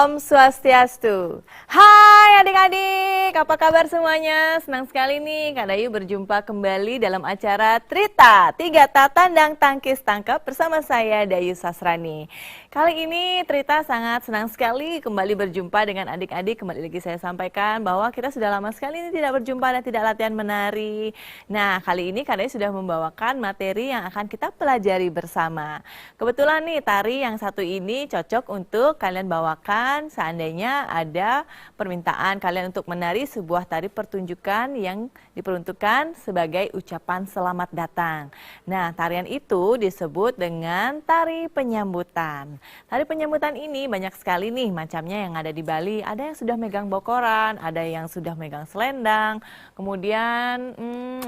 Om Swastiastu. Hai adik-adik, apa kabar semuanya? Senang sekali nih Kak Dayu berjumpa kembali dalam acara Trita, 3 Tandang Tangkis Tangkap bersama saya Dayu Sasrani. Kali ini Trita sangat senang sekali kembali berjumpa dengan adik-adik. Kembali lagi saya sampaikan bahwa kita sudah lama sekali ini tidak berjumpa dan tidak latihan menari. Nah, kali ini Kak Dayu sudah membawakan materi yang akan kita pelajari bersama. Kebetulan nih tari yang satu ini cocok untuk kalian bawakan seandainya ada permintaan kalian untuk menari sebuah tari pertunjukan yang diperuntukkan sebagai ucapan selamat datang. Nah, tarian itu disebut dengan tari penyambutan. Tari penyambutan ini banyak sekali nih macamnya yang ada di Bali. Ada yang sudah megang bokoran, ada yang sudah megang selendang, kemudian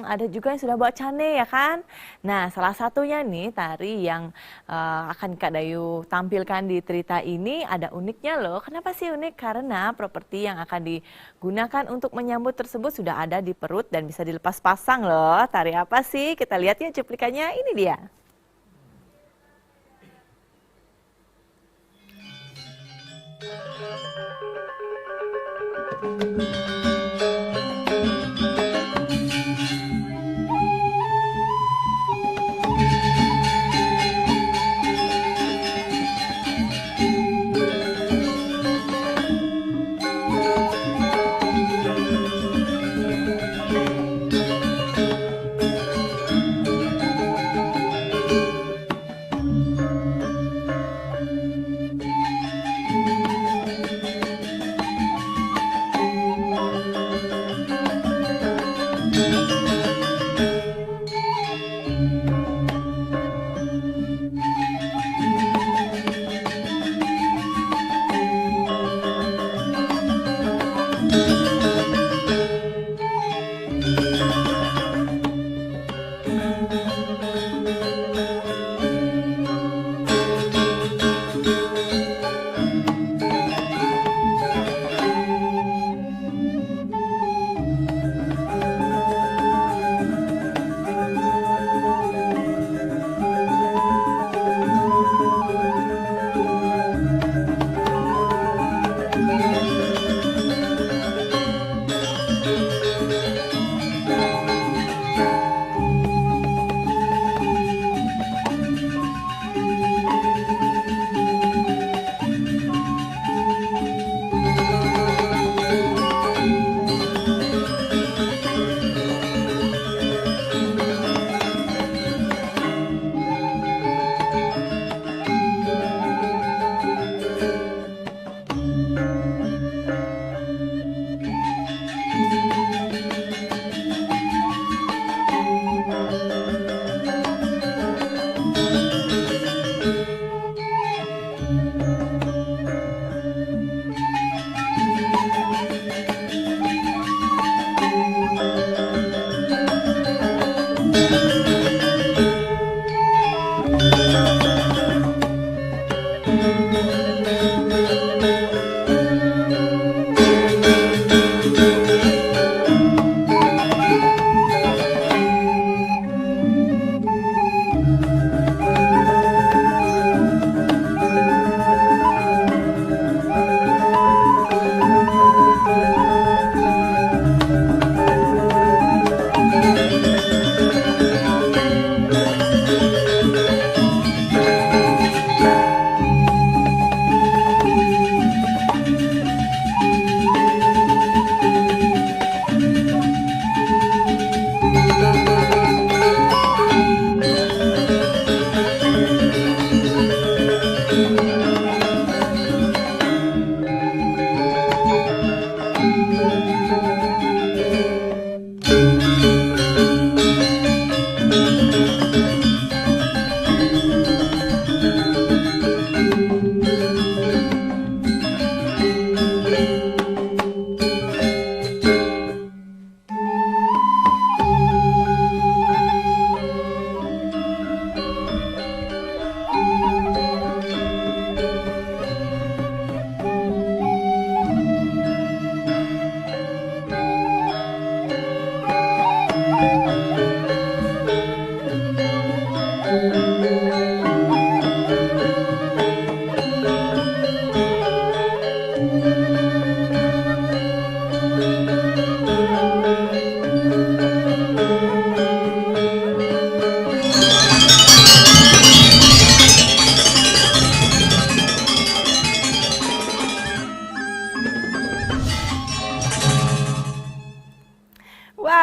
ada juga yang sudah bawa cane ya kan. Nah, salah satunya nih tari yang akan Kak Dayu tampilkan di Trita ini ada uniknya loh. Kenapa sih unik? Karena properti yang akan digunakan untuk menyambut tersebut sudah ada di perut dan bisa dilepas pasang loh. Tari apa sih? Kita lihat ya cuplikannya, ini dia.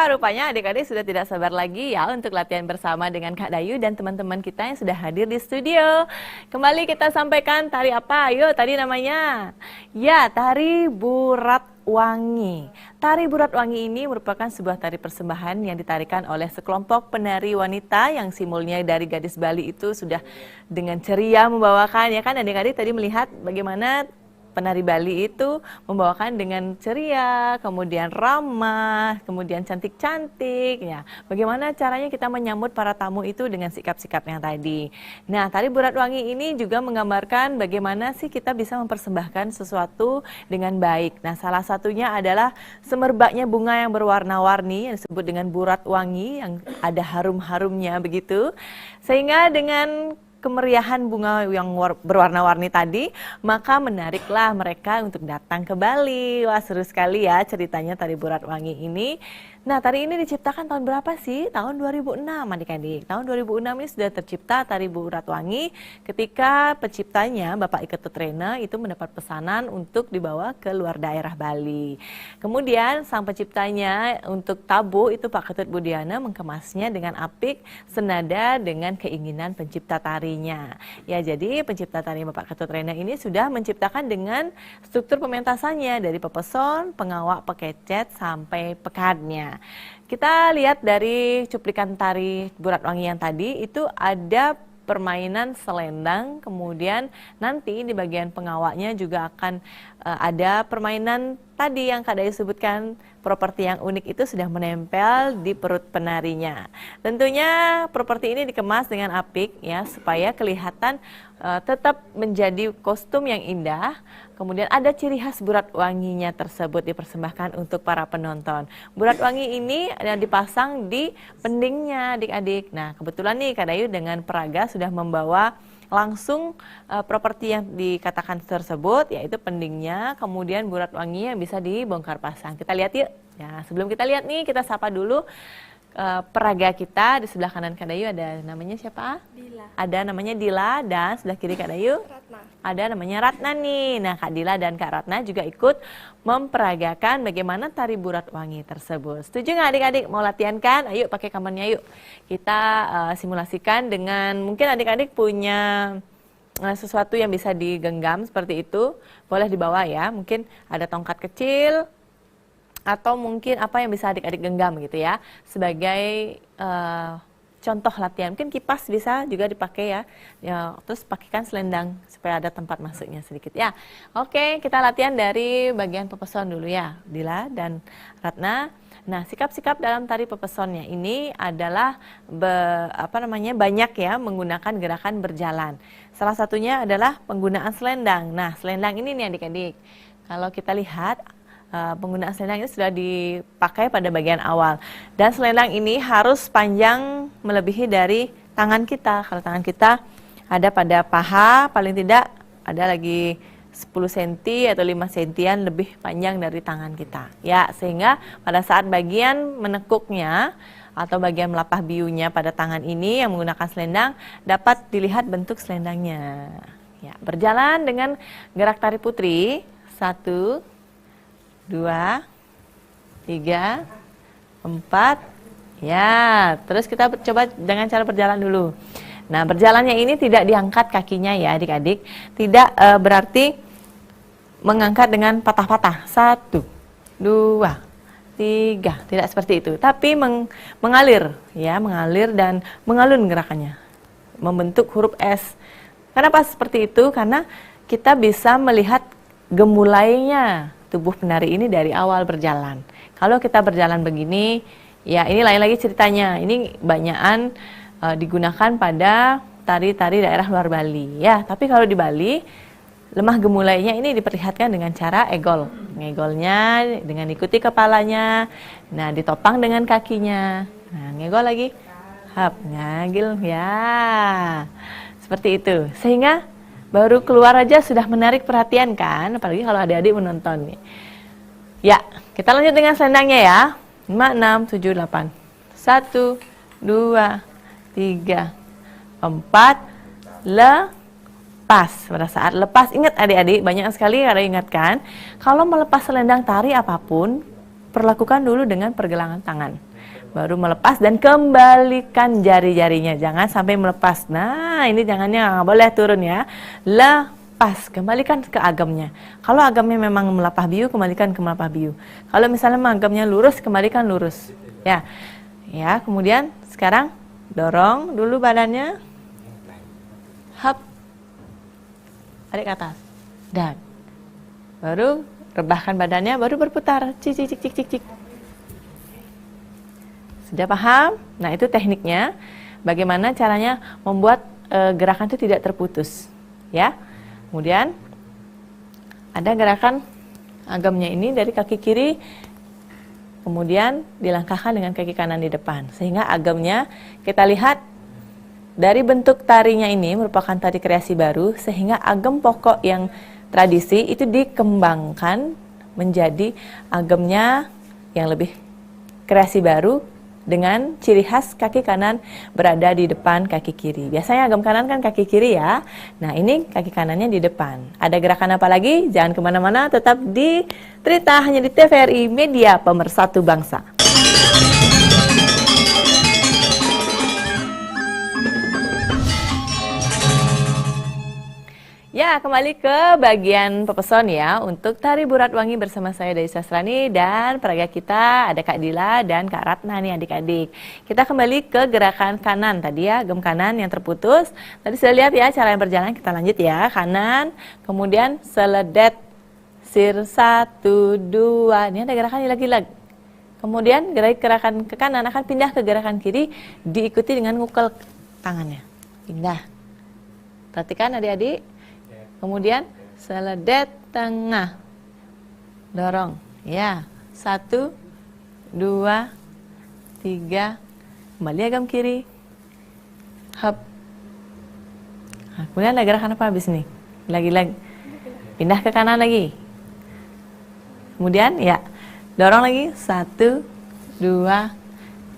rupanya adik-adik sudah tidak sabar lagi ya untuk latihan bersama dengan Kak Dayu dan teman-teman kita yang sudah hadir di studio. Kembali kita sampaikan tari apa? Ayo, tadi namanya. Ya, tari Burat Wangi. Tari Burat Wangi ini merupakan sebuah tari persembahan yang ditarikan oleh sekelompok penari wanita yang simbolnya dari gadis Bali itu sudah dengan ceria membawakan, ya kan adik-adik tadi melihat bagaimana penari Bali itu membawakan dengan ceria, kemudian ramah, kemudian cantik-cantik. Ya, bagaimana caranya kita menyambut para tamu itu dengan sikap-sikap yang tadi. Nah, tari Burat Wangi ini juga menggambarkan bagaimana sih kita bisa mempersembahkan sesuatu dengan baik. Nah, salah satunya adalah semerbaknya bunga yang berwarna-warni yang disebut dengan burat wangi yang ada harum-harumnya begitu. Sehingga dengan kemeriahan bunga yang berwarna-warni tadi, maka menariklah mereka untuk datang ke Bali. Wah, seru sekali ya ceritanya tari Burat Wangi ini. Nah, tari ini diciptakan tahun berapa sih? Tahun 2006 adik-adik. Tahun 2006 ini sudah tercipta tari Burat Wangi ketika penciptanya Bapak Iketut Rena itu mendapat pesanan untuk dibawa ke luar daerah Bali. Kemudian sang penciptanya untuk tabu itu Pak Ketut Budiana mengemasnya dengan apik senada dengan keinginan pencipta tarinya. Ya, jadi pencipta tari Bapak Ketut Rena ini sudah menciptakan dengan struktur pementasannya dari pepeson, pengawak, pekecet sampai pekatnya. Kita lihat dari cuplikan tari Burat Wangi yang tadi itu ada permainan selendang, kemudian nanti di bagian pengawaknya juga akan ada permainan tadi yang Kak Dayu sebutkan, properti yang unik itu sudah menempel di perut penarinya. Tentunya properti ini dikemas dengan apik ya supaya kelihatan tetap menjadi kostum yang indah. Kemudian ada ciri khas Burat Wanginya tersebut dipersembahkan untuk para penonton. Burat Wangi ini dipasang di pendingnya adik-adik. Nah, kebetulan nih Kak Dayu dengan peraga sudah membawa langsung properti yang dikatakan tersebut, yaitu pendingnya, kemudian Burat Wangi yang bisa dibongkar pasang. Kita lihat yuk. Ya, sebelum kita lihat nih, kita sapa dulu peraga kita. Di sebelah kanan Kak Dayu ada namanya siapa? Dila. Ada namanya Dila, dan sebelah kiri Kak Dayu Ratna. ada namanya Ratna nih. Nah, Kak Dila dan Kak Ratna juga ikut memperagakan bagaimana tari Burat Wangi tersebut. Setuju nggak adik-adik? Mau latihan kan? Ayo pakai kamarnya yuk. Kita simulasikan dengan mungkin adik-adik punya sesuatu yang bisa digenggam seperti itu. Boleh dibawa ya. Mungkin ada tongkat kecil atau mungkin apa yang bisa adik-adik genggam gitu ya. Sebagai contoh latihan, mungkin kipas bisa juga dipakai ya. Terus pakaikan selendang supaya ada tempat masuknya sedikit ya. Oke, kita latihan dari bagian pepeson dulu ya, Dila dan Ratna. Nah, sikap-sikap dalam tari pepesonnya ini adalah banyak ya menggunakan gerakan berjalan. Salah satunya adalah penggunaan selendang. Nah, selendang ini nih adik-adik. Kalau kita lihat penggunaan selendang ini sudah dipakai pada bagian awal, dan selendang ini harus panjang melebihi dari tangan kita. Kalau tangan kita ada pada paha, paling tidak ada lagi 10 cm atau 5 cm lebih panjang dari tangan kita ya, sehingga pada saat bagian menekuknya atau bagian melapah biunya pada tangan ini yang menggunakan selendang dapat dilihat bentuk selendangnya ya. Berjalan dengan gerak tari putri, 1, 2, 3, 4, ya. Terus kita coba dengan cara berjalan dulu. Nah, berjalannya ini tidak diangkat kakinya ya adik-adik. Tidak berarti mengangkat dengan patah-patah. 1, 2, 3. Tidak seperti itu. Tapi mengalir ya, mengalir dan mengalun gerakannya. Membentuk huruf S. Kenapa seperti itu? Karena kita bisa melihat gemulainya tubuh penari ini dari awal berjalan. Kalau kita berjalan begini, ya ini lain lagi ceritanya. Ini banyakan digunakan pada tari-tari daerah luar Bali. Ya, tapi kalau di Bali, lemah gemulainya ini diperlihatkan dengan cara egol. Ngegolnya dengan ikuti kepalanya. Nah, ditopang dengan kakinya. Nah, ngegol lagi. Hap, ngagil ya. Seperti itu. Sehingga baru keluar aja sudah menarik perhatian kan, apalagi kalau adik-adik menonton nih. Ya, kita lanjut dengan selendangnya ya. 5, 6, 7, 8. 1, 2, 3, 4, lepas. Pada saat lepas, ingat adik-adik, banyak sekali ada ingatkan, kalau melepas selendang tari apapun, perlakukan dulu dengan pergelangan tangan. baru melepas dan kembalikan jari-jarinya, jangan sampai melepas. Nah, ini jangannya nggak boleh turun ya. Lepas, kembalikan ke agamnya. Kalau agamnya memang melapah biu, kembalikan ke melapah biu. Kalau misalnya agamnya lurus, kembalikan lurus. Ya, ya. Kemudian sekarang dorong dulu badannya, hap, tarik ke atas, dan baru rebahkan badannya, baru berputar, cik cik cik cik cik cik. Sudah paham? Nah, itu tekniknya. Bagaimana caranya membuat gerakan itu tidak terputus, ya. Kemudian ada gerakan agamnya ini dari kaki kiri, kemudian dilangkahkan dengan kaki kanan di depan, sehingga agamnya kita lihat dari bentuk tarinya ini merupakan tari kreasi baru, sehingga agam pokok yang tradisi itu dikembangkan menjadi agamnya yang lebih kreasi baru, dengan ciri khas kaki kanan berada di depan kaki kiri. Biasanya agam kanan kan kaki kiri ya. Nah, ini kaki kanannya di depan. Ada gerakan apa lagi? Jangan kemana-mana, tetap di Trita, hanya di TVRI Media Pemersatu Bangsa. Ya, kembali ke bagian pepeson ya, untuk tari Burat Wangi bersama saya Dayu Sastrani dan peraga kita ada Kak Dila dan Kak Ratna nih adik-adik. Kita kembali ke gerakan kanan tadi ya, gem kanan yang terputus. Tadi sudah lihat ya cara yang berjalan, kita lanjut ya. Kanan, kemudian seledet, sir 1, 2, ini ada gerakan ilag-ilag. Kemudian gerakan ke kanan akan pindah ke gerakan kiri, diikuti dengan ngukel tangannya. Pindah. Perhatikan adik-adik. Kemudian seledet tengah, dorong, ya, 1, 2, 3, kembali agam kiri, hop. Nah, kemudian ada gerakan apa habis nih? Lagi-lagi, pindah ke kanan lagi. Kemudian ya, dorong lagi, 1, 2,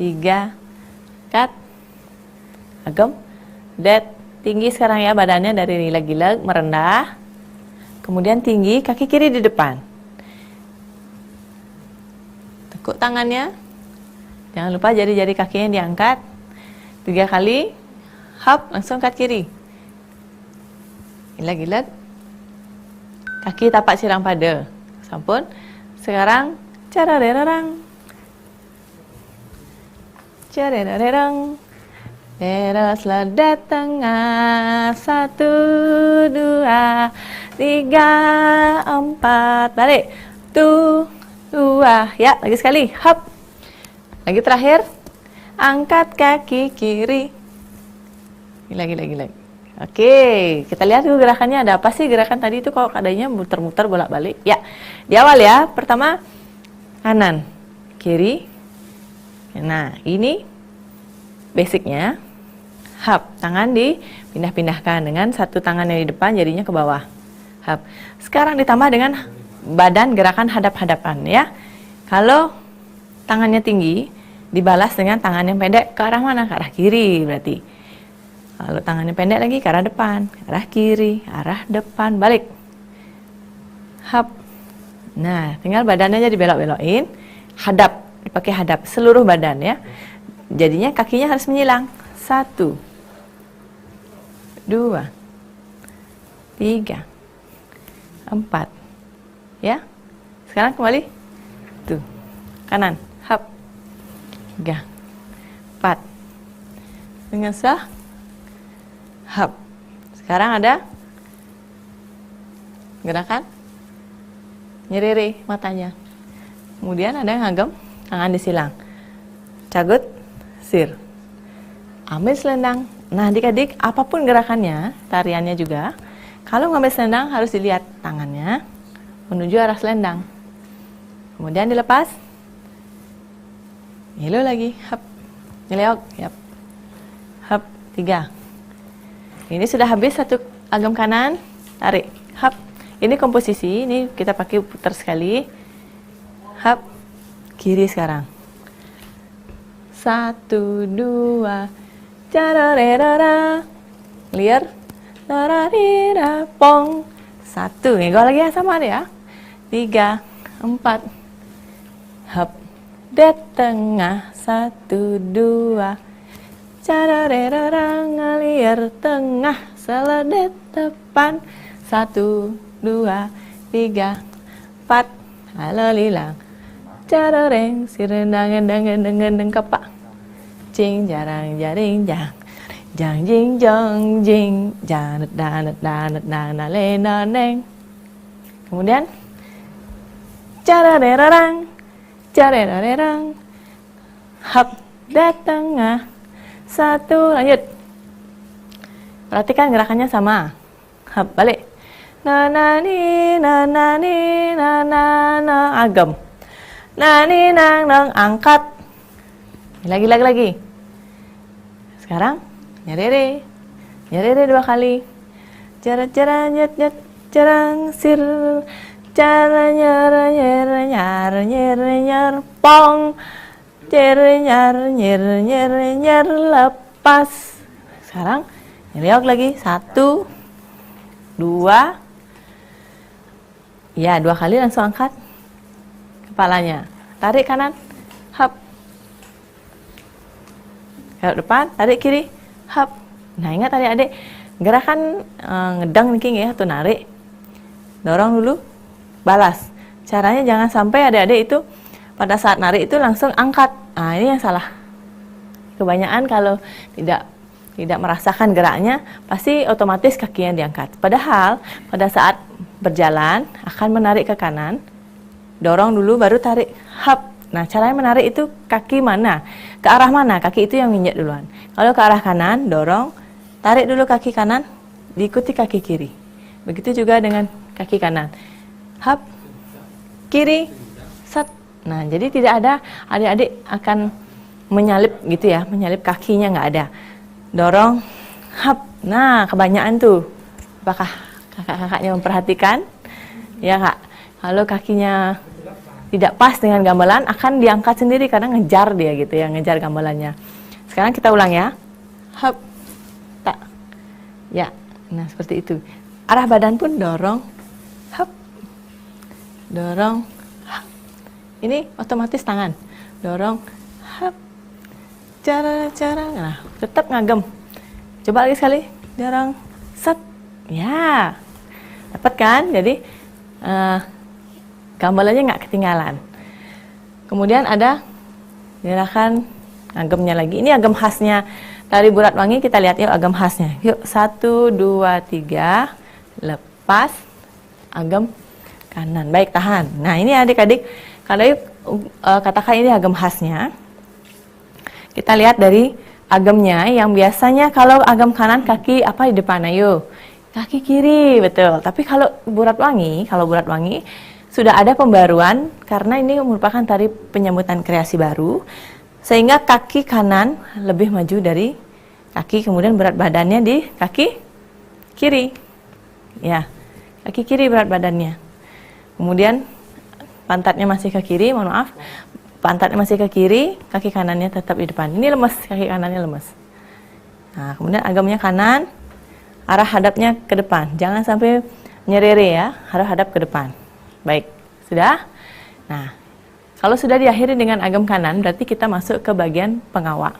3, cut, agam, dead. Tinggi sekarang ya badannya dari leg-leg merendah. Kemudian tinggi, kaki kiri di depan. Tekuk tangannya. Jangan lupa jari-jari kakinya diangkat. 3 kali. Hop, langsung cut kiri. Leg-leg. Kaki tapak sirang pada. Sampun. Sekarang cara dererang. Cara dererang. Terus ledet tengah, 1, 2, 3, 4, balik, 2, ya lagi sekali, hop, lagi terakhir, angkat kaki kiri, lagi. Oke, kita lihat dulu gerakannya ada apa sih gerakan tadi itu kok adanya muter-muter bolak-balik. Ya, di awal ya, pertama kanan, kiri, nah ini basicnya. Hap, tangan dipindah-pindahkan dengan satu tangan yang di depan jadinya ke bawah. Hap. Sekarang ditambah dengan badan gerakan hadap-hadapan ya. Kalau tangannya tinggi dibalas dengan tangan yang pendek ke arah mana? Ke arah kiri berarti. Kalau tangannya pendek lagi ke arah depan, ke arah kiri, arah depan, balik. Hap. Nah, tinggal badannya aja dibelok-belokin. Hadap, dipakai hadap seluruh badan ya. Jadinya kakinya harus menyilang. 1, 2, 3, 4, ya. Sekarang kembali, tuh, kanan, hap, 3, 4, dengan sah, hap. Sekarang ada gerakan nyerere matanya. Kemudian ada ngagem, tangan disilang, cagut, sir, ambil selendang. Nah, adik-adik, apapun gerakannya, tariannya juga, kalau ngambil selendang harus dilihat tangannya menuju arah selendang. Kemudian dilepas. Ngilu lagi, hap, nyeleok, yap. Hap, 3. Ini sudah habis satu agam kanan, tarik, hap. Ini komposisi, ini kita pakai putar sekali. Hap, kiri sekarang. 1, 2, cararerara, clear, tararira, pong, 1, nih gue lagi yang sama deh ya, 3, 4, hop, det tengah, 1, 1, 2. Cararerarang ngalir tengah, seledet depan. 1, 2, 3, 4. Halalilang. Carareng sirendang endang endang endang kapak. Cing jarang jaring jang. Jang jing jong jing janet danet danet nana lena neng. Kemudian cararerarang cararerarang hap de tengah. 1, lanjut. Perhatikan gerakannya sama. Hap, balik. Nanani, nanani, nanana, agam. Nani, nang, nang, angkat. Lagi. Sekarang, nyerere. Nyerere 2 kali. Cara, nyet, nyet, carang, sir. Cara, nyer, nyer, nyer, nyer, nyer, pong. Nyer, nyer, lepas. Sekarang nyeriok lagi. 1, 2. Ya, 2 kali langsung angkat kepalanya. Tarik kanan. Hap. Ke depan, tarik kiri. Hap. Nah, ingat adik-adik, gerakan ngedang nih ya, atau narik. Dorong dulu, balas. Caranya jangan sampai adik-adik itu pada saat narik itu langsung angkat. Nah, ini yang salah. Kebanyakan kalau tidak merasakan geraknya, pasti otomatis kakinya diangkat. Padahal pada saat berjalan akan menarik ke kanan, dorong dulu baru tarik. Hap. Nah, caranya menarik itu kaki mana? Ke arah mana? Kaki itu yang nginjek duluan. Kalau ke arah kanan, dorong, tarik dulu kaki kanan, diikuti kaki kiri. Begitu juga dengan kaki kanan. Hap. Kiri. Set. Nah, jadi tidak ada adik-adik akan menyalip gitu ya, menyalip kakinya nggak ada. Dorong, hap. Nah, kebanyakan tuh. Apakah kakak-kakaknya memperhatikan? Ya, Kak. Kalau kakinya tidak pas dengan gamelan, akan diangkat sendiri karena ngejar dia gitu ya, ngejar gamelannya. Sekarang kita ulang ya. Hap. Tak. Ya. Nah, seperti itu. Arah badan pun dorong, hap. Dorong. Ini otomatis tangan. Dorong, hap. Cara. Nah, tetap ngagem. Coba lagi sekali. Dorong, set. Ya. Dapat kan? Jadi gamelannya nggak ketinggalan. Kemudian ada gerakan agemnya lagi. Ini agem khasnya tari Burat Wangi. Kita lihat yuk agem khasnya. Yuk, 1, 2, 3. Lepas. Agem kanan. Baik, tahan. Nah, ini adik-adik. Kalau katakan ini agem khasnya, kita lihat dari agemnya yang biasanya kalau agem kanan kaki apa di depan, ayo kaki kiri, betul. Tapi kalau Burat Wangi sudah ada pembaruan karena ini merupakan tari penyambutan kreasi baru, sehingga kaki kanan lebih maju dari kaki, kemudian berat badannya di kaki kiri, ya kaki kiri berat badannya, kemudian pantatnya masih ke kiri, mohon maaf. Pantatnya masih ke kiri, kaki kanannya tetap di depan. Ini lemes, kaki kanannya lemes. Nah, kemudian agamnya kanan, arah hadapnya ke depan. Jangan sampai nyerere ya, harus hadap ke depan. Baik, sudah? Nah, kalau sudah diakhiri dengan agam kanan, berarti kita masuk ke bagian pengawak.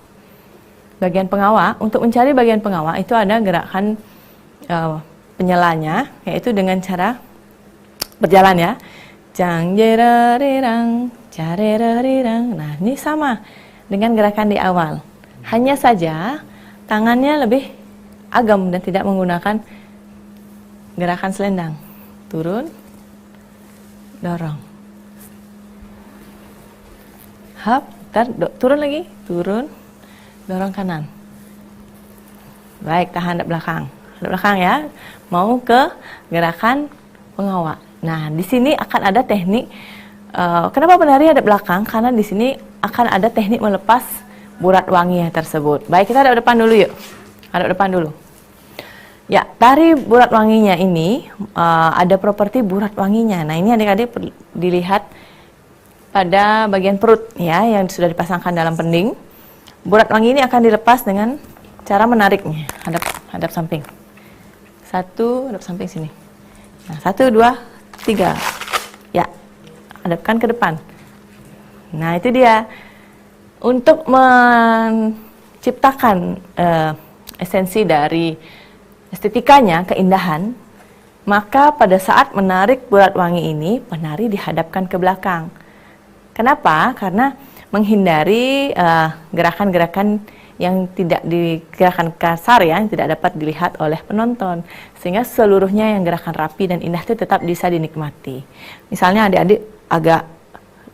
Bagian pengawak, untuk mencari bagian pengawak itu ada gerakan penyelanya, yaitu dengan cara berjalan ya. Jang jerarirang, carerarirang. Nah, ini sama dengan gerakan di awal. Hanya saja tangannya lebih agam dan tidak menggunakan gerakan selendang. Turun, dorong. Hap, turun lagi, turun, dorong kanan. Baik, tahan hadap belakang. Hadap belakang ya. Mau ke gerakan pengawak. Nah, di sini akan ada teknik. Kenapa penari hadap belakang? Karena di sini akan ada teknik melepas Burat Wangi tersebut. Baik, kita hadap depan dulu yuk. Hadap depan dulu. Ya, tari Burat Wanginya ini ada properti Burat Wanginya. Nah, ini adik-adik dilihat pada bagian perut ya, yang sudah dipasangkan dalam pending. Burat Wangi ini akan dilepas dengan cara menariknya. Hadap samping. 1, hadap samping sini. Nah, 1, 2, 3. Ya, hadapkan ke depan. Nah, itu dia. Untuk menciptakan esensi dari estetikanya, keindahan, maka pada saat menarik burat wangi ini, penari dihadapkan ke belakang. Kenapa? Karena menghindari gerakan-gerakan yang tidak gerakan kasar ya, yang tidak dapat dilihat oleh penonton, sehingga seluruhnya yang gerakan rapi dan indah itu tetap bisa dinikmati. Misalnya adik-adik agak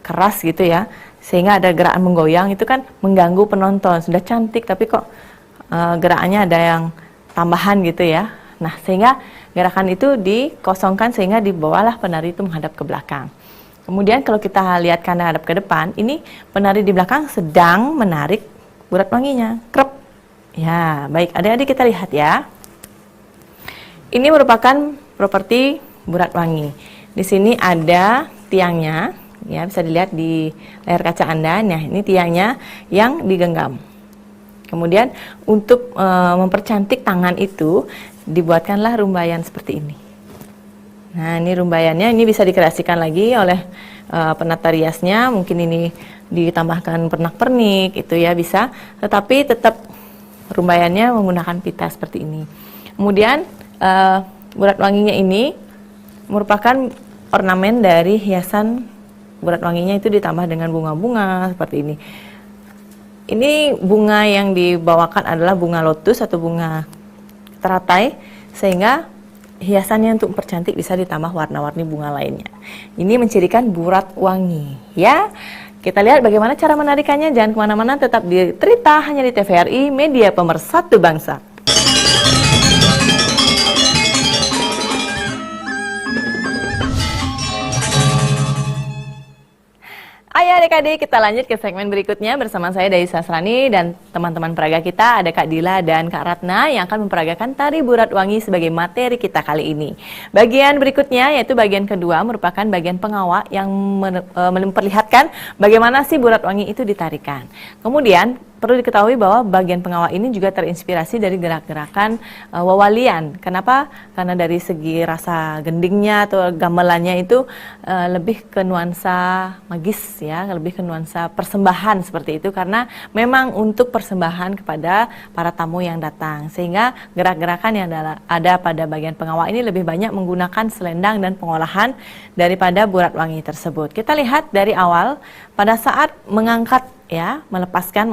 keras gitu ya, sehingga ada gerakan menggoyang, itu kan mengganggu penonton. Sudah cantik tapi kok gerakannya ada yang tambahan gitu ya. Nah, sehingga gerakan itu dikosongkan sehingga dibawalah penari itu menghadap ke belakang. Kemudian kalau kita lihat kanan hadap ke depan, ini penari di belakang sedang menarik burat wanginya. Krep. Ya, baik. Adik-adik kita lihat ya. Ini merupakan properti burat wangi. Di sini ada tiangnya. Ya, bisa dilihat di layar kaca Anda. Nah, ini tiangnya yang digenggam. Kemudian untuk mempercantik tangan itu dibuatkanlah rumbayan seperti ini. Nah, ini rumbayannya, ini bisa dikreasikan lagi oleh penata riasnya. Mungkin ini ditambahkan pernak-pernik itu ya bisa, tetapi tetap rumbayannya menggunakan pita seperti ini. Kemudian burat wanginya ini merupakan ornamen dari hiasan. Burat wanginya itu ditambah dengan bunga-bunga seperti ini. Ini bunga yang dibawakan adalah bunga lotus atau bunga teratai, sehingga hiasannya untuk mempercantik bisa ditambah warna-warni bunga lainnya. Ini mencirikan burat wangi ya. Kita lihat bagaimana cara menarikannya. Jangan kemana-mana, tetap di Trita hanya di TVRI, media pemersatu bangsa. Ayo adik-adik, kita lanjut ke segmen berikutnya bersama saya Dai Sasrani dan teman-teman peraga kita, ada Kak Dila dan Kak Ratna yang akan memperagakan tari burat wangi sebagai materi kita kali ini. Bagian berikutnya yaitu bagian kedua merupakan bagian pengawak yang memperlihatkan bagaimana sih burat wangi itu ditarikan. Kemudian perlu diketahui bahwa bagian pengawak ini juga terinspirasi dari gerak-gerakan wawalian. Kenapa? Karena dari segi rasa gendingnya atau gamelannya itu lebih ke nuansa magis ya, lebih ke nuansa persembahan seperti itu, karena memang untuk persembahan kepada para tamu yang datang. Sehingga gerak-gerakan yang ada pada bagian pengawak ini lebih banyak menggunakan selendang dan pengolahan daripada burat wangi tersebut. Kita lihat dari awal pada saat mengangkat ya, melepaskan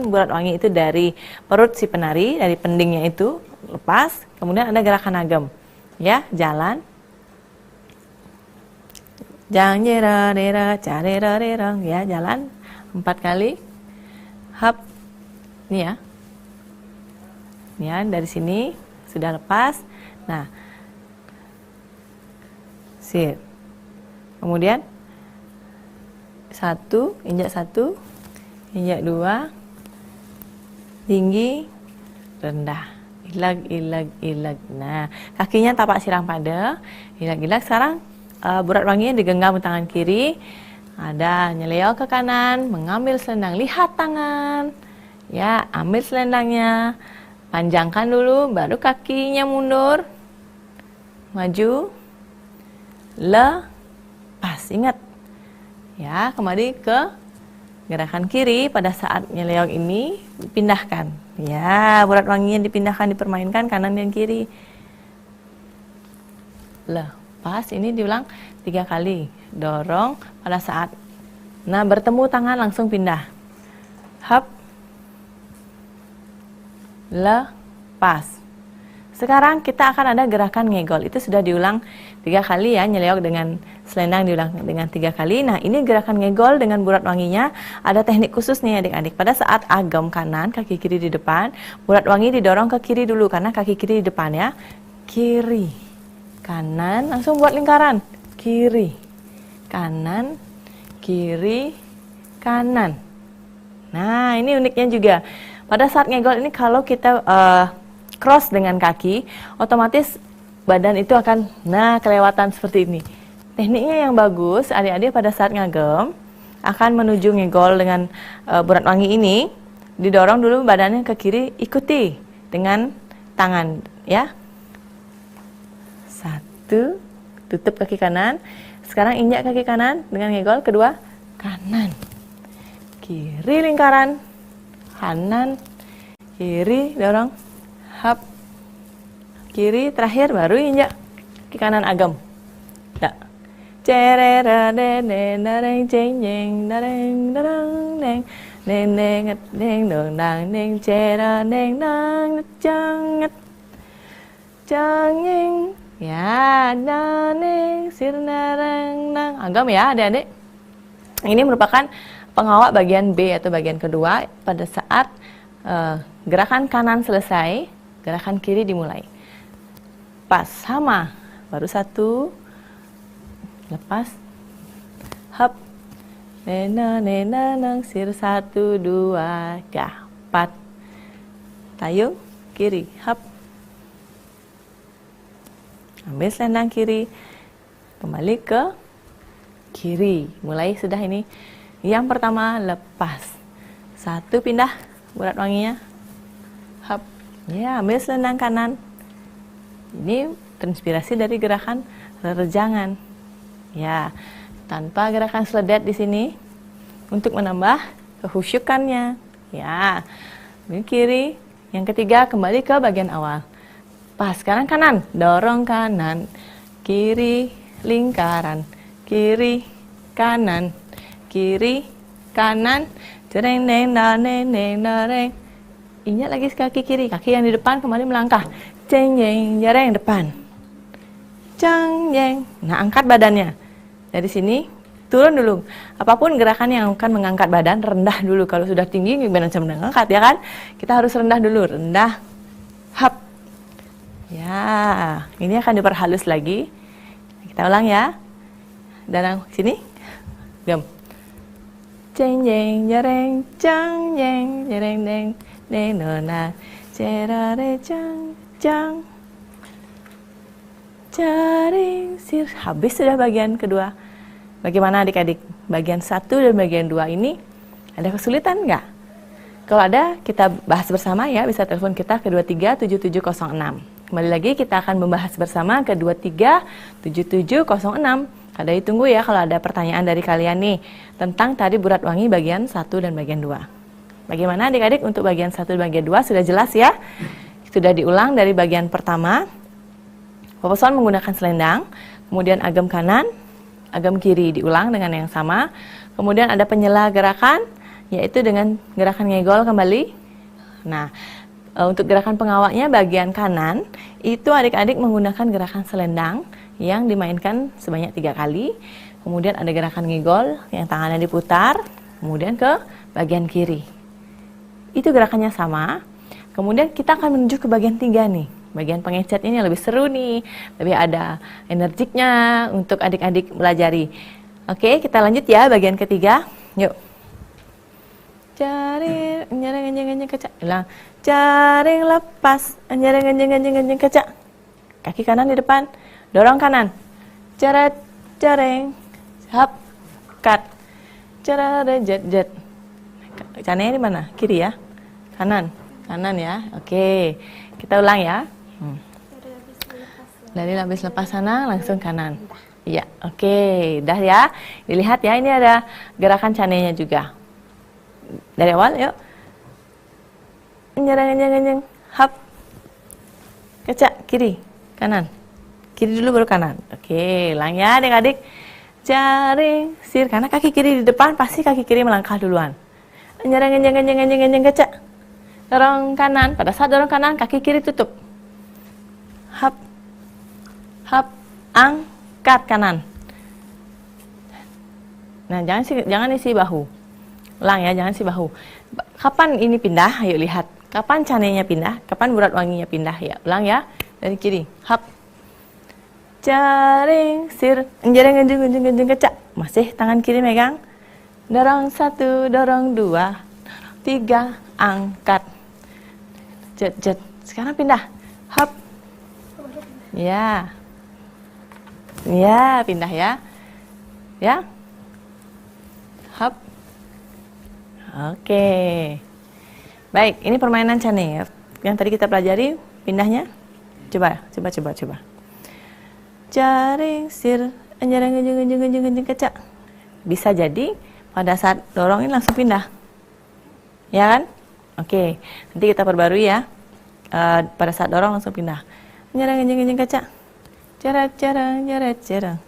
burat wangi itu dari perut si penari, dari pendingnya itu lepas, kemudian ada gerakan agem ya, jalan jang jera dera carera rerang ya, jalan 4 kali hap ini ya, dari sini sudah lepas. Nah, sip, kemudian 1, injak 1, injak 2, tinggi, rendah, ilag, ilag, ilag. Nah, kakinya tapak sirang pada, ilag, ilag. Sekarang burat wanginya digenggam di tangan kiri, ada nyeleok ke kanan, mengambil selendang, lihat tangan, ya, ambil selendangnya, panjangkan dulu, baru kakinya mundur, maju, lepas, ingat. Ya, kembali ke gerakan kiri. Pada saat nyeleok ini dipindahkan. Ya, burat wanginya dipindahkan, dipermainkan kanan dan kiri. Lepas, ini diulang 3 kali. Dorong pada saat. Nah, bertemu tangan langsung pindah. Hap. Lepas. Sekarang kita akan ada gerakan ngegol. Itu sudah diulang 3 kali ya, nyeleok dengan selendang diulang dengan 3 kali. Nah, ini gerakan ngegol dengan burat wanginya. Ada teknik khusus nih adik-adik. Pada saat agem kanan, kaki kiri di depan, burat wangi didorong ke kiri dulu karena kaki kiri di depan ya. Kiri, kanan, langsung buat lingkaran. Kiri, kanan, kiri, kanan. Nah, ini uniknya juga. Pada saat ngegol ini kalau kita cross dengan kaki, otomatis badan itu akan kelewatan seperti ini. Tekniknya yang bagus, adik-adik pada saat ngagem akan menuju ngegol dengan burat wangi ini, didorong dulu badannya ke kiri, ikuti dengan tangan ya. 1, tutup kaki kanan. Sekarang injak kaki kanan dengan ngegol kedua, kanan. kiri lingkaran, kanan, kiri dorong, hap, kiri terakhir baru injak ke kanan agam. Tak. Cerera neng neng ceng neng neng neng neng neng neng neng neng neng cera neng nang jangat cengeng ya neng sirna nang nang agam ya adik-adik. Ini merupakan pengawak bagian B atau bagian kedua pada saat gerakan kanan selesai, gerakan kiri dimulai. Pas sama, baru satu, lepas, hap, nena nena nang sir 1 2 3 4, tayung kiri, hap, ambil selendang kiri, kembali ke kiri, mulai sudah ini. Yang pertama lepas, 1 pindah urat wanginya, hap, ya ambil selendang kanan. Ini terinspirasi dari gerakan rerejangan, ya tanpa gerakan seledet di sini untuk menambah kehusyukannya, ya. Ini kiri, yang ketiga kembali ke bagian awal. Pas sekarang kanan, dorong kanan, kiri lingkaran, kiri kanan, kiri kanan, cereng neng neng neng neng. Injak lagi kaki kiri, kaki yang di depan kembali melangkah, ceng jeng jareng depan, ceng jeng. Nah angkat badannya dari sini, turun dulu. Apapun gerakan yang akan mengangkat badan, rendah dulu. Kalau sudah tinggi gimana cara mengangkat, ya kan? Kita harus rendah dulu, rendah, hap. Ya, ini akan diperhalus lagi. Kita ulang ya. Dan sini, gem. Ceng jeng jareng, ceng jeng jareng deng, deng nona, cerare ceng ceng, jaring sir. Habis sudah bagian kedua. Bagaimana adik-adik? Bagian 1 dan bagian 2 ini ada kesulitan nggak? Kalau ada, kita bahas bersama ya. Bisa telepon kita ke 237706. Kembali lagi kita akan membahas bersama ke 237706. Kadai tunggu ya kalau ada pertanyaan dari kalian nih tentang tadi burat wangi bagian 1 dan bagian 2. Bagaimana adik-adik untuk bagian 1 dan bagian 2 sudah jelas ya? Sudah diulang dari bagian pertama. Poposon menggunakan selendang, kemudian agam kanan, agam kiri diulang dengan yang sama. Kemudian ada penyela gerakan, yaitu dengan gerakan ngegol kembali. Nah, untuk gerakan pengawaknya bagian kanan, itu adik-adik menggunakan gerakan selendang yang dimainkan sebanyak 3 kali. Kemudian ada gerakan ngegol yang tangannya diputar, kemudian ke bagian kiri. Itu gerakannya sama. Kemudian kita akan menuju ke bagian 3 nih. Bagian pengecet ini lebih seru nih, lebih ada energiknya untuk adik-adik pelajari. Oke, kita lanjut ya bagian ketiga. Yuk. Jaring, anjing kecak. Ulang. Jaring lepas, anjing kecak. Kaki kanan di depan, dorong kanan. Jaret, jaring, hap, cut. Jaret, jet. Cananya di mana? Kiri ya? Kanan ya. Oke, kita ulang ya. Dari habis lepas sana langsung kanan. Iya, oke, dah ya. Dilihat ya, ini ada gerakan canenya juga. Dari awal, yuk. Nyerang, hap, kecak, kiri, kanan. Kiri dulu baru kanan. Oke, ulang ya adik-adik. Jaring, sir, karena kaki kiri di depan, pasti kaki kiri melangkah duluan. Nyerang, kecak. Dorong kanan, pada saat dorong kanan, kaki kiri tutup. Hap, angkat kanan. Nah, jangan isi bahu. Ulang ya, jangan isi bahu. Kapan ini pindah? Ayo lihat. Kapan canenya pindah? Kapan burat wanginya pindah? Ya, ulang ya. Dari kiri. Hap. Jaring, sir. Enjeng, kecak. Masih tangan kiri megang. Dorong 1, dorong 2, 3, angkat. Jet. Sekarang pindah. Hap. Ya. Ya, pindah ya. Ya. Hap. Oke. Baik, ini permainan cane yang tadi kita pelajari pindahnya. Coba. Jaring sir, anjing kecak. Bisa jadi pada saat dorong ini langsung pindah. Ya kan? Oke, nanti kita perbarui ya. Pada saat dorong langsung pindah. Nyerang kaca. Jarang.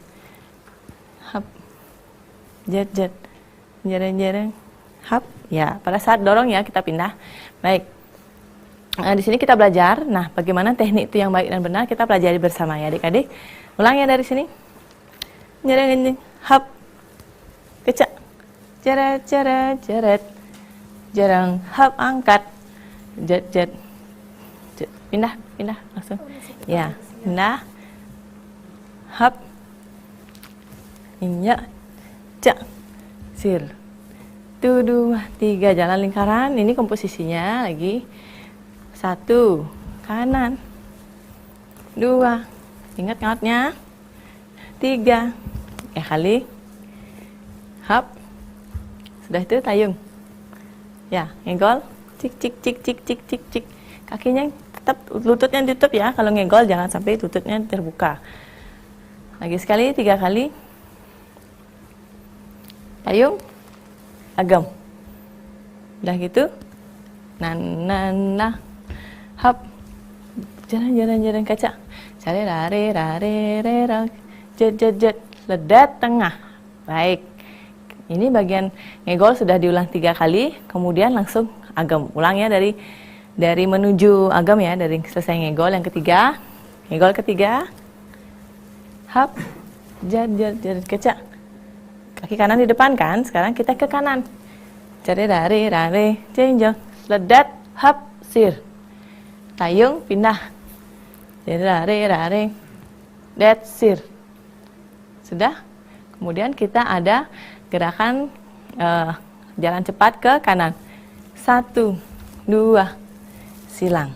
Hap. Jet. Jarang. Hap. Ya, pada saat dorong ya kita pindah. Baik. Di sini kita belajar. Nah, bagaimana teknik itu yang baik dan benar kita pelajari bersama ya adik-adik. Ulang ya dari sini. Nyerang. Hap. Kaca. Jaret. Jarang. Hap, angkat. Jet. Pindah langsung. Ya, pindah. Hap. Injak. Cak. Sir. 1, 2, 3 jalan lingkaran. Ini komposisinya lagi. 1 kanan. 2 ingat ngatnya. 3 ya kali. Hap. Sudah itu tayung. Ya, ngegol. Cik. Kakinya tetap, lututnya ditutup ya. Kalau ngegol jangan sampai lututnya terbuka. Lagi sekali, 3 kali. Tayung. Agam. Udah gitu. Nah. Hap. Jalan kaca. Cari rare. Jet. Ledat tengah. Baik. Ini bagian ngegol sudah diulang 3 kali. Kemudian langsung agam. Ulang ya dari menuju agam ya. Dari selesai ngegol yang ketiga. Ngegol ketiga. Hap. Jet kaca. Kaki kanan di depan kan, sekarang kita ke kanan. Cari rare, jenjang, ledat, hap, sir. Tayung, pindah. Cari rare, det, sir. Sudah? Kemudian kita ada gerakan jalan cepat ke kanan. 1, 2, silang.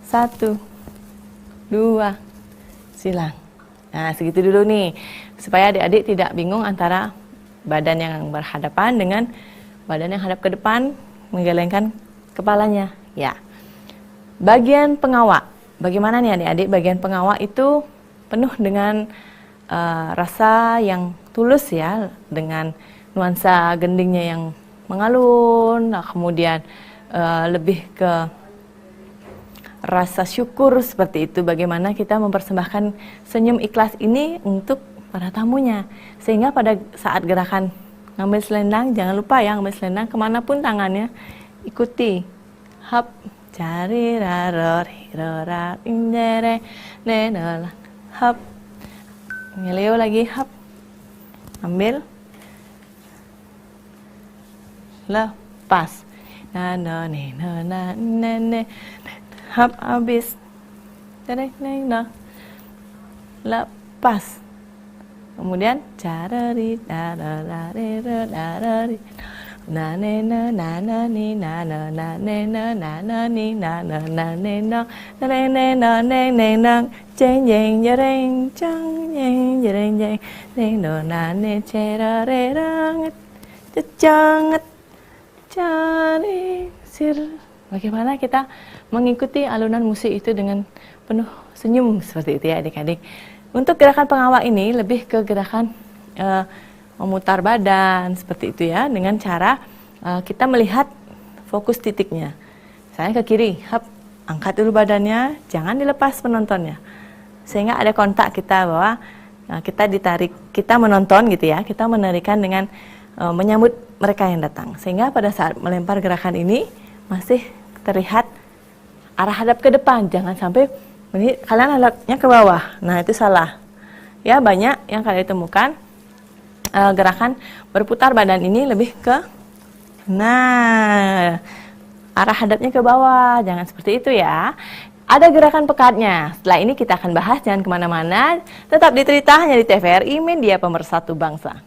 1, 2, silang. Nah, segitu dulu nih. Supaya adik-adik tidak bingung antara badan yang berhadapan dengan badan yang hadap ke depan, menggelengkan kepalanya. Ya. Bagian pengawak. Bagaimana nih adik-adik? Bagian pengawak itu penuh dengan rasa yang tulus ya, dengan nuansa gendingnya yang mengalun, kemudian lebih ke rasa syukur seperti itu. Bagaimana kita mempersembahkan senyum ikhlas ini untuk para tamunya. Sehingga pada saat gerakan ngambil selendang, jangan lupa ya ngambil selendang kemanapun tangannya, ikuti. Hap, cari raror, hirorar, indere, nenel, hap. Ngeleo lagi, hap. Ambil. Lepas. Ne. Hap, habis. Lepas. Kemudian carari darari na ne na ni na ne na jeng jereng jang jereng na ne cerarerang jangat cari sir. Bagaimana kita mengikuti alunan musik itu dengan penuh senyum seperti itu ya adik-adik. Untuk gerakan pengawak ini lebih ke gerakan memutar badan seperti itu ya, dengan cara kita melihat fokus titiknya. Misalnya ke kiri, hap, angkat dulu badannya, jangan dilepas penontonnya. Sehingga ada kontak kita bahwa kita ditarik, kita menonton gitu ya, kita menarikan dengan menyambut mereka yang datang. Sehingga pada saat melempar gerakan ini masih terlihat arah hadap ke depan, jangan sampai ini kalian hadapnya ke bawah. Nah, itu salah. Ya, banyak yang kalian temukan gerakan berputar badan ini lebih ke arah hadapnya ke bawah. Jangan seperti itu ya. Ada gerakan pekatnya. Setelah ini kita akan bahas, jangan kemana-mana. Tetap di Trita, hanya di TVRI Media Pemersatu Bangsa.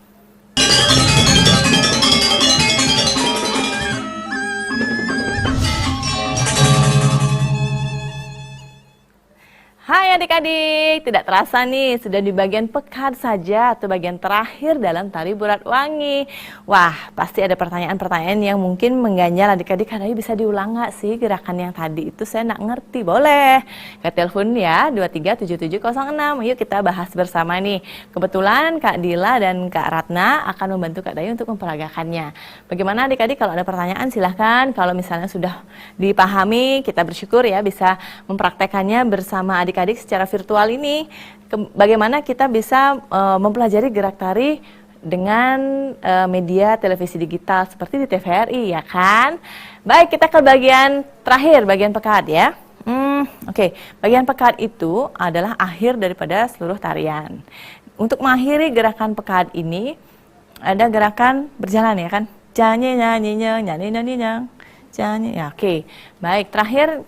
Hai adik-adik, tidak terasa nih sudah di bagian pekat saja atau bagian terakhir dalam tari burat wangi. Wah, pasti ada pertanyaan-pertanyaan yang mungkin mengganjal adik-adik. Kadang bisa diulang nggak sih gerakan yang tadi itu saya nggak ngerti? Boleh, ke telepon ya 237706. Yuk kita bahas bersama nih. Kebetulan Kak Dila dan Kak Ratna akan membantu Kak Dayu untuk memperagakannya. Bagaimana adik-adik kalau ada pertanyaan silahkan. Kalau misalnya sudah dipahami, kita bersyukur ya bisa mempraktekannya bersama adik-adik secara virtual ini. Bagaimana kita bisa mempelajari gerak tari dengan media televisi digital seperti di TVRI ya kan. Baik, kita ke bagian terakhir, bagian pekat ya. Oke. Bagian pekat itu adalah akhir daripada seluruh tarian. Untuk mengakhiri gerakan pekat ini ada gerakan berjalan ya kan. Nyanyi nyanyi nyanyi nyanyi nyanyi. Ya, oke. Baik, terakhir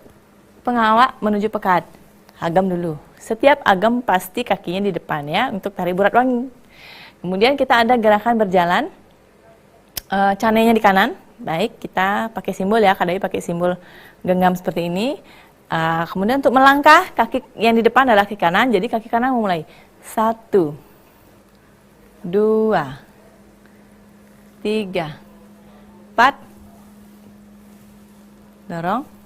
pengawak menuju pekat. Agam dulu. Setiap agam pasti kakinya di depan ya untuk tari burat wangi. Kemudian kita ada gerakan berjalan. Canenya di kanan. Baik, kita pakai simbol ya. Kadang pakai simbol genggam seperti ini. Kemudian untuk melangkah, kaki yang di depan adalah kaki kanan. Jadi kaki kanan memulai. 1, 2, 3, 4. Dorong.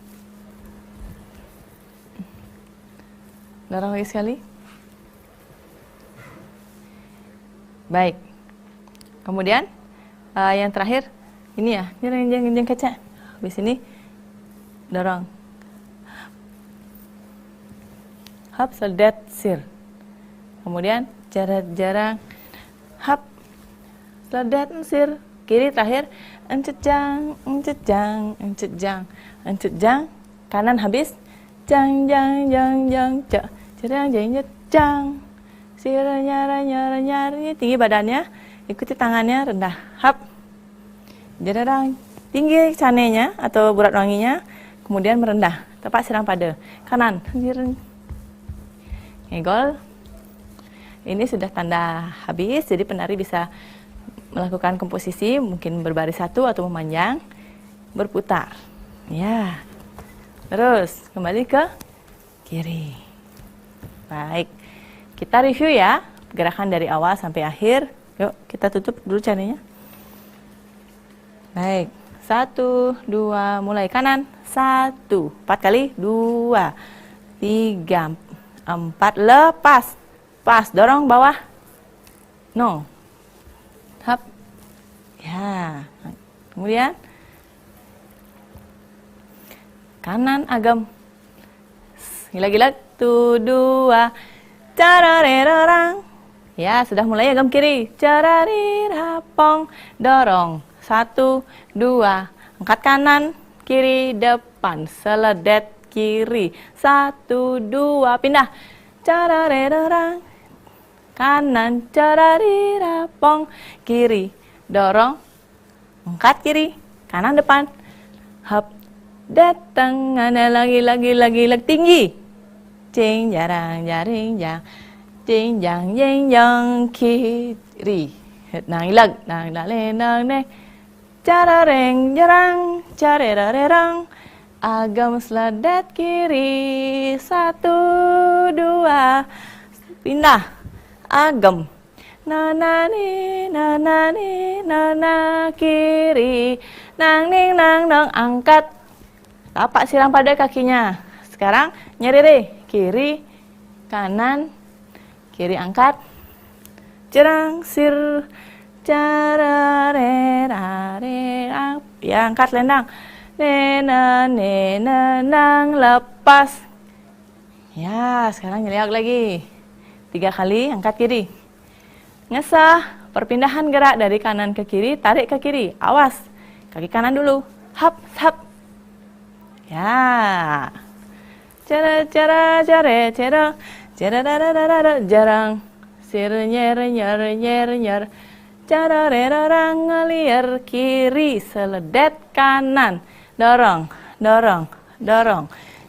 Dorong lagi sekali. Baik. Kemudian yang terakhir ini ya, jenjang kaca. Habis ini dorong. Hap sedet sir. Kemudian jarang hap sedet sir. Kiri terakhir encejang. Kanan habis jang cak. Jang, nyara, tinggi badannya, ikuti tangannya rendah, hap, jarang, tinggi canenya atau burat wanginya, kemudian merendah, tepat silang pada, kanan, ngegol, ini sudah tanda habis, jadi penari bisa melakukan komposisi, mungkin berbaris satu atau memanjang, berputar, ya, terus kembali ke kiri. Baik, kita review ya gerakan dari awal sampai akhir. Yuk kita tutup dulu canenya. Baik, 1, 2, mulai kanan. 1, 4 kali, 2, 3, 4, lepas. Pas, dorong bawah. No. Hap. Ya. Kemudian kanan agam. Gila-gila. 1, 2, cararerorang. Ya, sudah mulai agam kiri. Cararirapong, dorong. 1, 2, angkat kanan, kiri, depan, seledet kiri. 1, 2, pindah. Cararerorang. Kanan, cararirapong, kiri, dorong. Angkat kiri, kanan depan. Hap, datang, ada lagi, tinggi. Jing jarang jaring jang jing jang jing jang kiri nang ilag nang nang ne carareng jarang carerarerang agam seledet kiri 1, 2 pindah agam nanani nana kiri nang ning nang angkat tapak silang pada kakinya. Sekarang nyeri kiri, kanan, kiri angkat, jerang, sir, cararerarerang, ya angkat lendang, nena, nang, lepas, ya sekarang nyeliak lagi, 3 kali, angkat kiri, ngesah, perpindahan gerak dari kanan ke kiri, tarik ke kiri, awas, kaki kanan dulu, hap, ya. Cara jarang sir nyer cara rerang ngelir kiri seledet kanan dorong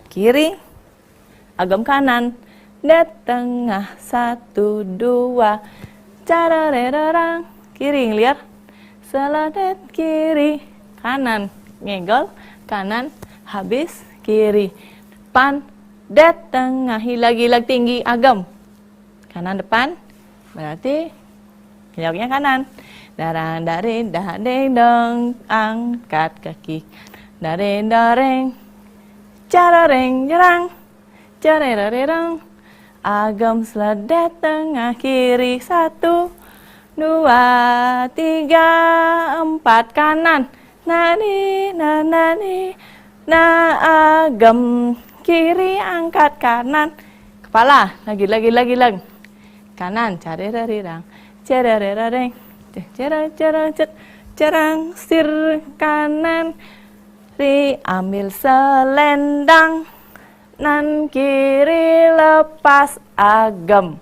kiri agam kanan det tengah 1, 2 cara rerang kiri ngeliar seledet kiri kanan ngegol kanan habis kiri depan Det tengah, hilag-hilag tinggi, agam. Kanan depan, berarti hilagnya kanan. Darang, daring, dah, deng, dong, angkat kaki. Daring, dareng, carareng, jarang, carerereng. Agam seledet tengah kiri, 1, 2, 3, 4, kanan. Nani, nani, na agam kiri angkat kanan. Kepala, lagi. Kanan, carerereng, carerereng, carang, sir kanan. Ri, ambil selendang, nan kiri lepas agam.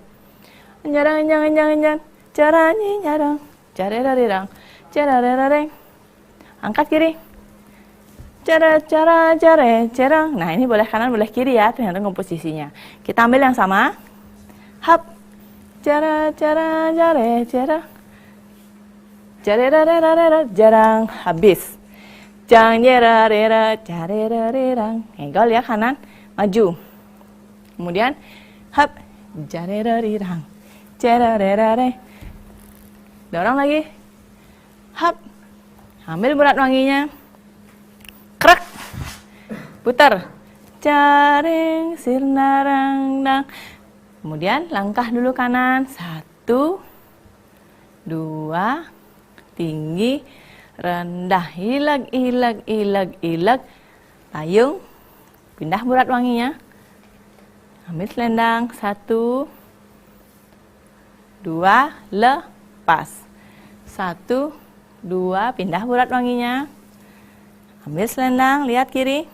Nyarang, caranya nyarang, carerereng, angkat kiri. Carang. Nah, ini boleh kanan, boleh kiri ya, tergantung komposisinya. Kita ambil yang sama. Hap, jarang, habis. Carererang. Ngegol ya kanan, maju. Kemudian hap, carererang. Dorong lagi. Hap. Ambil berat wanginya. Krek. Putar. Caring sirnarang dang. Kemudian langkah dulu kanan. 1, 2, tinggi, rendah, hilag. Payung, pindah berat wanginya. Ambil selendang, 1, 2, lepas. 1, 2, pindah berat wanginya. Ambil selendang, lihat kiri.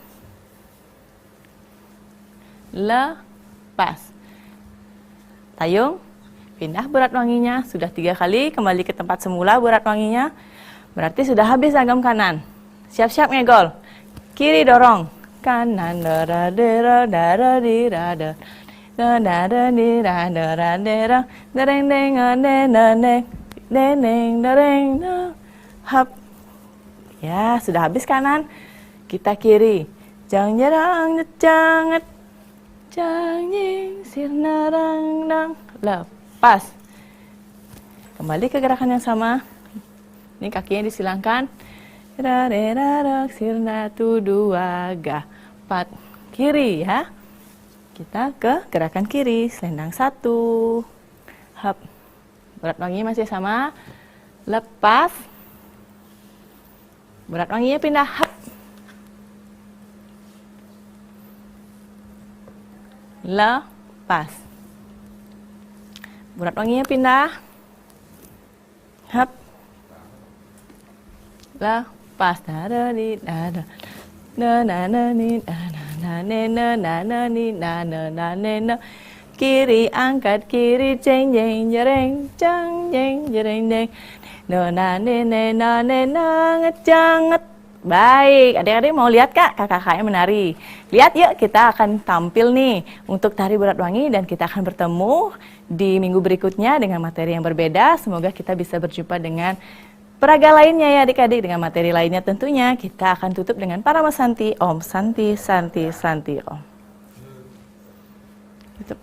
Lepas. Tayung, pindah berat wanginya. Sudah 3 kali, kembali ke tempat semula berat wanginya. Berarti sudah habis agam kanan. Siap-siap ngegol. Kiri dorong. Kanan, hap. Ya, sudah habis kanan. Kita kiri. Jangan sirnarang dang. Lepas. Kembali ke gerakan yang sama. Ini kakinya disilangkan. Sirna, 1, 2, 4. Kiri ya. Kita ke gerakan kiri. Selendang 1. Hap. Berat wangi masih sama. Lepas. Berat wanginya pindah. Hap. Lepas. Berat wanginya pindah. Hap. Lepas. Kiri angkat kiri, jeng jeng jereng, jeng jeng jereng jeng. Ngejanget. Baik, adik-adik mau lihat Kak, kakak-kakaknya menari. Lihat yuk, kita akan tampil nih untuk tari berat wangi dan kita akan bertemu di minggu berikutnya dengan materi yang berbeda. Semoga kita bisa berjumpa dengan peraga lainnya ya adik-adik, dengan materi lainnya tentunya. Kita akan tutup dengan Parama Santi, Om Santi, Santi, Santi, Om. Tutup.